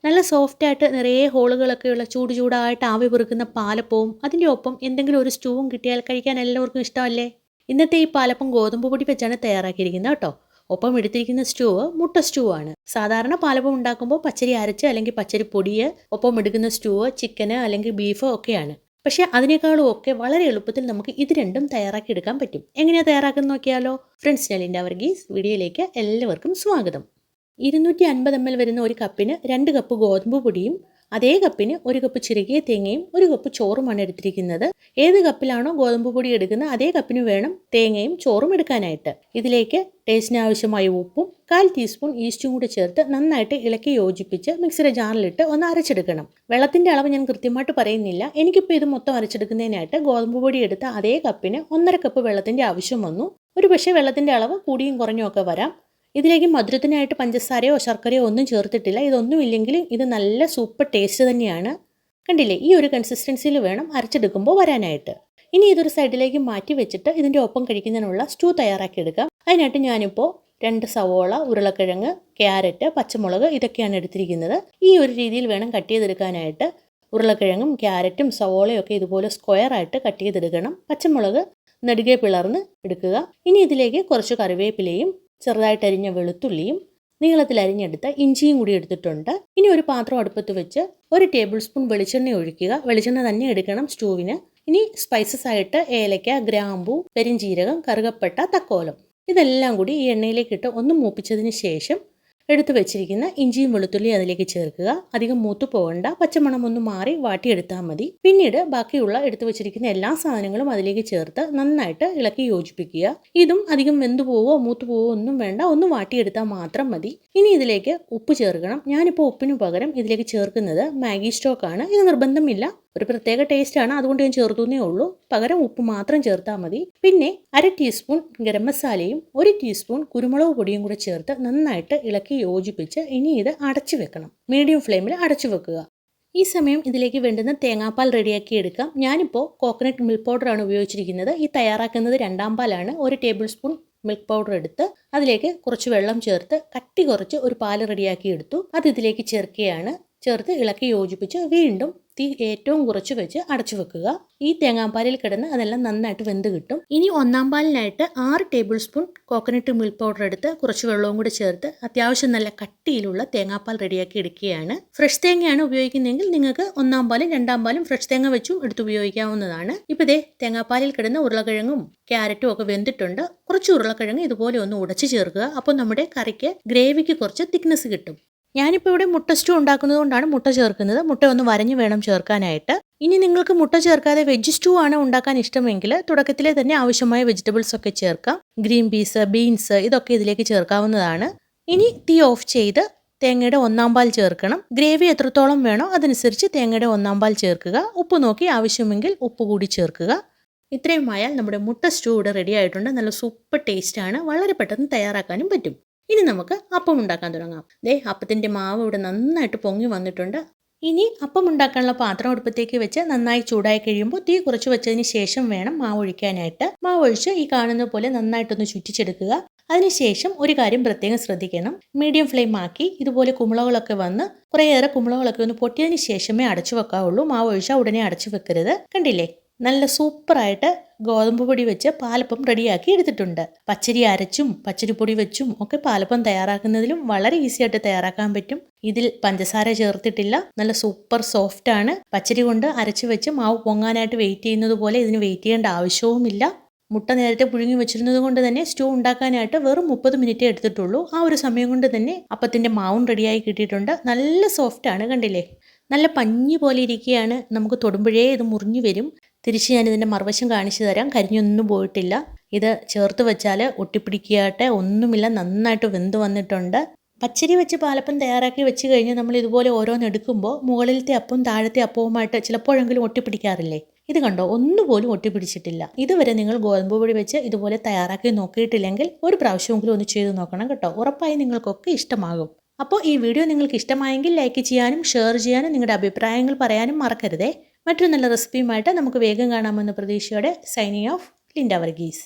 നല്ല സോഫ്റ്റായിട്ട് നിറയെ ഹോളുകളൊക്കെയുള്ള ചൂടായിട്ട് ആവി പെറുക്കുന്ന പാലപ്പവും അതിൻ്റെ ഒപ്പം എന്തെങ്കിലും ഒരു സ്റ്റൂവും കിട്ടിയാൽ കഴിക്കാൻ എല്ലാവർക്കും ഇഷ്ടമല്ലേ? ഇന്നത്തെ ഈ പാലപ്പം ഗോതമ്പ് പൊടി വെച്ചാണ് തയ്യാറാക്കിയിരിക്കുന്നത് കേട്ടോ. ഒപ്പം എടുത്തിരിക്കുന്ന സ്റ്റൂവ് മുട്ട സ്റ്റൂ ആണ്. സാധാരണ പാലപ്പം ഉണ്ടാക്കുമ്പോൾ പച്ചരി അരച്ച് അല്ലെങ്കിൽ പച്ചരി പൊടിയെ ഒപ്പം എടുക്കുന്ന സ്റ്റൂവ് ചിക്കന് അല്ലെങ്കിൽ ബീഫ് ഒക്കെയാണ്. പക്ഷേ അതിനേക്കാളും ഒക്കെ വളരെ എളുപ്പത്തിൽ നമുക്ക് ഇത് രണ്ടും തയ്യാറാക്കി എടുക്കാൻ പറ്റും. എങ്ങനെയാണ് തയ്യാറാക്കുന്നത് നോക്കിയാലോ? ഫ്രണ്ട്സ്, ഞാൻ ലിൻഡ വർഗീസ്. വീഡിയോയിലേക്ക് എല്ലാവർക്കും സ്വാഗതം. 250 ml വരുന്ന ഒരു കപ്പിന് 2 കപ്പ് ഗോതമ്പ് പൊടിയും അതേ കപ്പിന് 1 കപ്പ് ചിരകിയ തേങ്ങയും 1 കപ്പ് ചോറുമാണ് എടുത്തിരിക്കുന്നത്. ഏത് കപ്പിലാണോ ഗോതമ്പ് പൊടി എടുക്കുന്നത് അതേ കപ്പിന് വേണം തേങ്ങയും ചോറും എടുക്കാനായിട്ട്. ഇതിലേക്ക് ടേസ്റ്റിന് ആവശ്യമായ ഉപ്പും 1/4 ടീസ്പൂൺ ഈസ്റ്റും കൂടി ചേർത്ത് നന്നായിട്ട് ഇളക്കി യോജിപ്പിച്ച് മിക്സിയുടെ ജാറിലിട്ട് ഒന്ന് അരച്ചെടുക്കണം. വെള്ളത്തിൻ്റെ അളവ് ഞാൻ കൃത്യമായിട്ട് പറയുന്നില്ല. എനിക്കിപ്പോൾ ഇത് മൊത്തം അരച്ചെടുക്കുന്നതിനായിട്ട് ഗോതമ്പ് പൊടി എടുത്ത അതേ കപ്പിന് 1.5 കപ്പ് വെള്ളത്തിൻ്റെ ആവശ്യം വന്നു. ഒരു പക്ഷേ വെള്ളത്തിൻ്റെ അളവ് കൂടിയും കുറഞ്ഞും ഒക്കെ വരാം. ഇതിലേക്ക് മധുരത്തിനായിട്ട് പഞ്ചസാരയോ ശർക്കരയോ ഒന്നും ചേർത്തിട്ടില്ല. ഇതൊന്നും ഇല്ലെങ്കിലും ഇത് നല്ല സൂപ്പർ ടേസ്റ്റ് തന്നെയാണ്. കണ്ടില്ലേ, ഈ ഒരു കൺസിസ്റ്റൻസിയിൽ വേണം അരച്ചെടുക്കുമ്പോൾ വരാനായിട്ട്. ഇനി ഇതൊരു സൈഡിലേക്ക് മാറ്റി വെച്ചിട്ട് ഇതിൻ്റെ ഒപ്പം കഴിക്കുന്നതിനുള്ള സ്റ്റൂ തയ്യാറാക്കിയെടുക്കാം. അതിനായിട്ട് ഞാനിപ്പോൾ 2 സവോള, ഉരുളക്കിഴങ്ങ്, ക്യാരറ്റ്, പച്ചമുളക് ഇതൊക്കെയാണ് എടുത്തിരിക്കുന്നത്. ഈ ഒരു രീതിയിൽ വേണം കട്ട് ചെയ്തെടുക്കാനായിട്ട്. ഉരുളക്കിഴങ്ങും ക്യാരറ്റും സവോളയും ഒക്കെ ഇതുപോലെ സ്ക്വയറായിട്ട് കട്ട് ചെയ്തെടുക്കണം. പച്ചമുളക് നെടുകെ പിളർന്ന് എടുക്കുക. ഇനി ഇതിലേക്ക് കുറച്ച് കറിവേപ്പിലയും ചെറുതായിട്ട് അരിഞ്ഞ വെളുത്തുള്ളിയും നീളത്തിൽ അരിഞ്ഞെടുത്ത ഇഞ്ചിയും കൂടി എടുത്തിട്ടുണ്ട്. ഇനി ഒരു പാത്രം അടുപ്പത്ത് വെച്ച് 1 ടേബിൾ സ്പൂൺ വെളിച്ചെണ്ണ ഒഴിക്കുക. വെളിച്ചെണ്ണ തന്നെ എടുക്കണം സ്റ്റൂവിന്. ഇനി സ്പൈസസ് ആയിട്ട് ഏലക്ക, ഗ്രാമ്പൂ, പെരിഞ്ജീരകം, കറുകപ്പട്ട, തക്കോലം ഇതെല്ലാം കൂടി ഈ എണ്ണയിലേക്ക് ഇട്ട് ഒന്ന് മൂപ്പിച്ചതിന് ശേഷം എടുത്തു വെച്ചിരിക്കുന്ന ഇഞ്ചിയും വെളുത്തുള്ളിയും അതിലേക്ക് ചേർക്കുക. അധികം മൂത്തു പോകണ്ട, പച്ചമണം ഒന്ന് മാറി വാട്ടിയെടുത്താൽ മതി. പിന്നീട് ബാക്കിയുള്ള എടുത്തു വെച്ചിരിക്കുന്ന എല്ലാ സാധനങ്ങളും അതിലേക്ക് ചേർത്ത് നന്നായിട്ട് ഇളക്കി യോജിപ്പിക്കുക. ഇതും അധികം വെന്തു പോവോ മൂത്തു പോവോ ഒന്നും വേണ്ട, ഒന്ന് വാട്ടിയെടുത്താൽ മാത്രം മതി. ഇനി ഇതിലേക്ക് ഉപ്പ് ചേർക്കണം. ഞാനിപ്പോൾ ഉപ്പിന് പകരം ഇതിലേക്ക് ചേർക്കുന്നത് മാഗി സ്റ്റോക്കാണ്. ഇത് നിർബന്ധമില്ല, ഒരു പ്രത്യേക ടേസ്റ്റാണ്, അതുകൊണ്ട് ഞാൻ ചേർത്തുന്നേ ഉള്ളൂ. പകരം ഉപ്പ് മാത്രം ചേർത്താൽ മതി. പിന്നെ 1/2 ടീസ്പൂൺ ഗരം മസാലയും 1 ടീസ്പൂൺ കുരുമുളക് പൊടിയും കൂടെ ചേർത്ത് നന്നായിട്ട് ഇളക്കി യോജിപ്പിച്ച് ഇനി ഇത് അടച്ചു വെക്കണം. മീഡിയം ഫ്ലെയിമിൽ അടച്ചു വെക്കുക. ഈ സമയം ഇതിലേക്ക് വേണ്ടുന്ന തേങ്ങാപ്പാൽ റെഡിയാക്കി എടുക്കാം. ഞാനിപ്പോൾ കോക്കനട്ട് മിൽക്ക് പൗഡറാണ് ഉപയോഗിച്ചിരിക്കുന്നത്. ഈ തയ്യാറാക്കുന്നത് 2ാം പാലാണ്. 1 ടേബിൾ സ്പൂൺ മിൽക്ക് പൗഡർ എടുത്ത് അതിലേക്ക് കുറച്ച് വെള്ളം ചേർത്ത് കട്ടി കുറച്ച് ഒരു പാൽ റെഡിയാക്കി എടുത്തു. അത് ഇതിലേക്ക് ചേർക്കുകയാണ്. ചേർത്ത് ഇളക്കി യോജിപ്പിച്ച് വീണ്ടും തീ ഏറ്റവും കുറച്ച് വെച്ച് അടച്ചു വെക്കുക. ഈ തേങ്ങാപ്പാലിൽ കിടന്ന് അതെല്ലാം നന്നായിട്ട് വെന്ത് കിട്ടും. ഇനി 1ാം പാലിനായിട്ട് 6 table spoon coconut milk powder എടുത്ത് കുറച്ച് വെള്ളവും കൂടി ചേർത്ത് അത്യാവശ്യം നല്ല കട്ടിയിലുള്ള തേങ്ങാപ്പാൽ റെഡിയാക്കി എടുക്കുകയാണ്. ഫ്രഷ് തേങ്ങയാണ് ഉപയോഗിക്കുന്നതെങ്കിൽ നിങ്ങൾക്ക് 1ാം പാലും 2ാം പാലും ഫ്രഷ് തേങ്ങ വെച്ചും എടുത്ത് ഉപയോഗിക്കാവുന്നതാണ്. ഇപ്പോൾ ഇതേ തേങ്ങാപ്പാലിൽ കിടന്ന് ഉരുളക്കിഴങ്ങും ക്യാരറ്റും ഒക്കെ വെന്തിട്ടുണ്ട്. കുറച്ച് ഉരുളക്കിഴങ്ങ് ഇതുപോലെ ഒന്ന് ഉടച്ച് ചേർക്കുക. അപ്പോൾ നമ്മുടെ കറിക്ക് ഗ്രേവിക്ക് കുറച്ച് തിക്നെസ് കിട്ടും. ഞാനിപ്പോൾ ഇവിടെ മുട്ട സ്റ്റൂ ഉണ്ടാക്കുന്നത് കൊണ്ടാണ് മുട്ട ചേർക്കുന്നത്. മുട്ട ഒന്ന് വരഞ്ഞു വേണം ചേർക്കാനായിട്ട്. ഇനി നിങ്ങൾക്ക് മുട്ട ചേർക്കാതെ വെജ് സ്റ്റൂ ആണ് ഉണ്ടാക്കാൻ ഇഷ്ടമെങ്കിൽ തുടക്കത്തിലെ തന്നെ ആവശ്യമായ വെജിറ്റബിൾസ് ഒക്കെ ചേർക്കാം. ഗ്രീൻ പീസ്, ബീൻസ് ഇതൊക്കെ ഇതിലേക്ക് ചേർക്കാവുന്നതാണ്. ഇനി തീ ഓഫ് ചെയ്ത് തേങ്ങയുടെ 1ാം പാൽ ചേർക്കണം. ഗ്രേവി എത്രത്തോളം വേണോ അതനുസരിച്ച് തേങ്ങയുടെ 1ാം പാൽ ചേർക്കുക. ഉപ്പ് നോക്കി ആവശ്യമെങ്കിൽ ഉപ്പ് കൂടി ചേർക്കുക. ഇത്രയും ആയാൽ നമ്മുടെ മുട്ട സ്റ്റൂ ഇവിടെ റെഡി ആയിട്ടുണ്ട്. നല്ല സൂപ്പർ ടേസ്റ്റാണ്. വളരെ പെട്ടെന്ന് തയ്യാറാക്കാനും പറ്റും. ഇനി നമുക്ക് അപ്പം ഉണ്ടാക്കാൻ തുടങ്ങാം. അപ്പത്തിൻ്റെ മാവ് ഇവിടെ നന്നായിട്ട് പൊങ്ങി വന്നിട്ടുണ്ട്. ഇനി അപ്പം ഉണ്ടാക്കാനുള്ള പാത്രം അടുപ്പത്തേക്ക് വെച്ച് നന്നായി ചൂടായി കഴിയുമ്പോൾ തീ കുറച്ച് വെച്ചതിന് ശേഷം വേണം മാവ് ഒഴിക്കാനായിട്ട്. മാവ് ഒഴിച്ച് ഈ കാണുന്ന പോലെ നന്നായിട്ടൊന്ന് ചുറ്റിച്ചെടുക്കുക. അതിനുശേഷം ഒരു കാര്യം പ്രത്യേകം ശ്രദ്ധിക്കണം. മീഡിയം ഫ്ലെയിം ആക്കി ഇതുപോലെ കുമിളകളൊക്കെ വന്ന് കുറേയേറെ കുമിളകളൊക്കെ ഒന്ന് പൊട്ടിയതിന് ശേഷമേ അടച്ചു വെക്കാവുള്ളൂ. മാവ് ഒഴിച്ചാൽ ഉടനെ അടച്ചു വെക്കരുത്. കണ്ടില്ലേ, നല്ല സൂപ്പറായിട്ട് ഗോതമ്പ് പൊടി വെച്ച് പാലപ്പം റെഡിയാക്കി എടുത്തിട്ടുണ്ട്. പച്ചരി അരച്ചും പച്ചരിപ്പൊടി വെച്ചും ഒക്കെ പാലപ്പം തയ്യാറാക്കുന്നതിലും വളരെ ഈസി ആയിട്ട് തയ്യാറാക്കാൻ പറ്റും. ഇതിൽ പഞ്ചസാര ചേർത്തിട്ടില്ല. നല്ല സൂപ്പർ സോഫ്റ്റ് ആണ്. പച്ചരി കൊണ്ട് അരച്ച് വെച്ച് മാവ് പൊങ്ങാനായിട്ട് വെയിറ്റ് ചെയ്യുന്നത് പോലെ ഇതിന് വെയിറ്റ് ചെയ്യേണ്ട ആവശ്യവുമില്ല. മുട്ട നേരത്തെ പുഴുങ്ങി വെച്ചിരുന്നത് കൊണ്ട് തന്നെ സ്റ്റൂ ഉണ്ടാക്കാനായിട്ട് വെറും 30 മിനിറ്റേ എടുത്തിട്ടുള്ളൂ. ആ ഒരു സമയം കൊണ്ട് തന്നെ അപ്പത്തിൻ്റെ മാവും റെഡിയായി കിട്ടിയിട്ടുണ്ട്. നല്ല സോഫ്റ്റ് ആണ്. കണ്ടില്ലേ, നല്ല പഞ്ഞി പോലെ ഇരിക്കുകയാണ്. നമുക്ക് തൊടുമ്പോഴേ ഇത് മുറിഞ്ഞു വരും. തിരിച്ച് ഞാനിതിൻ്റെ മറുവശം കാണിച്ചു തരാം. കരിഞ്ഞൊന്നും പോയിട്ടില്ല. ഇത് ചേർത്ത് വെച്ചാൽ ഒട്ടിപ്പിടിക്കാട്ടെ ഒന്നുമില്ല. നന്നായിട്ട് വെന്ത് വന്നിട്ടുണ്ട്. പച്ചരി വെച്ച് പാലപ്പം തയ്യാറാക്കി വെച്ച് കഴിഞ്ഞ് നമ്മൾ ഇതുപോലെ ഓരോന്ന് എടുക്കുമ്പോൾ മുകളിലത്തെ അപ്പവും താഴത്തെ അപ്പവുമായിട്ട് ചിലപ്പോഴെങ്കിലും ഒട്ടിപ്പിടിക്കാറില്ലേ? ഇത് കണ്ടോ, ഒന്നുപോലും ഒട്ടിപ്പിടിച്ചിട്ടില്ല. ഇതുവരെ നിങ്ങൾ ഗോതമ്പ് പൊടി വെച്ച് ഇതുപോലെ തയ്യാറാക്കി നോക്കിയിട്ടില്ലെങ്കിൽ ഒരു പ്രാവശ്യമെങ്കിലും ഒന്ന് ചെയ്ത് നോക്കണം കേട്ടോ. ഉറപ്പായി നിങ്ങൾക്കൊക്കെ ഇഷ്ടമാകും. അപ്പോൾ ഈ വീഡിയോ നിങ്ങൾക്ക് ഇഷ്ടമായെങ്കിൽ ലൈക്ക് ചെയ്യാനും ഷെയർ ചെയ്യാനും നിങ്ങളുടെ അഭിപ്രായങ്ങൾ പറയാനും മറക്കരുതേ. മറ്റൊരു നല്ല റെസിപ്പിയുമായിട്ട് നമുക്ക് വേഗം കാണാമെന്ന പ്രതീക്ഷയോടെ സൈനിങ് ഓഫ്, ലിൻഡ വർഗീസ്.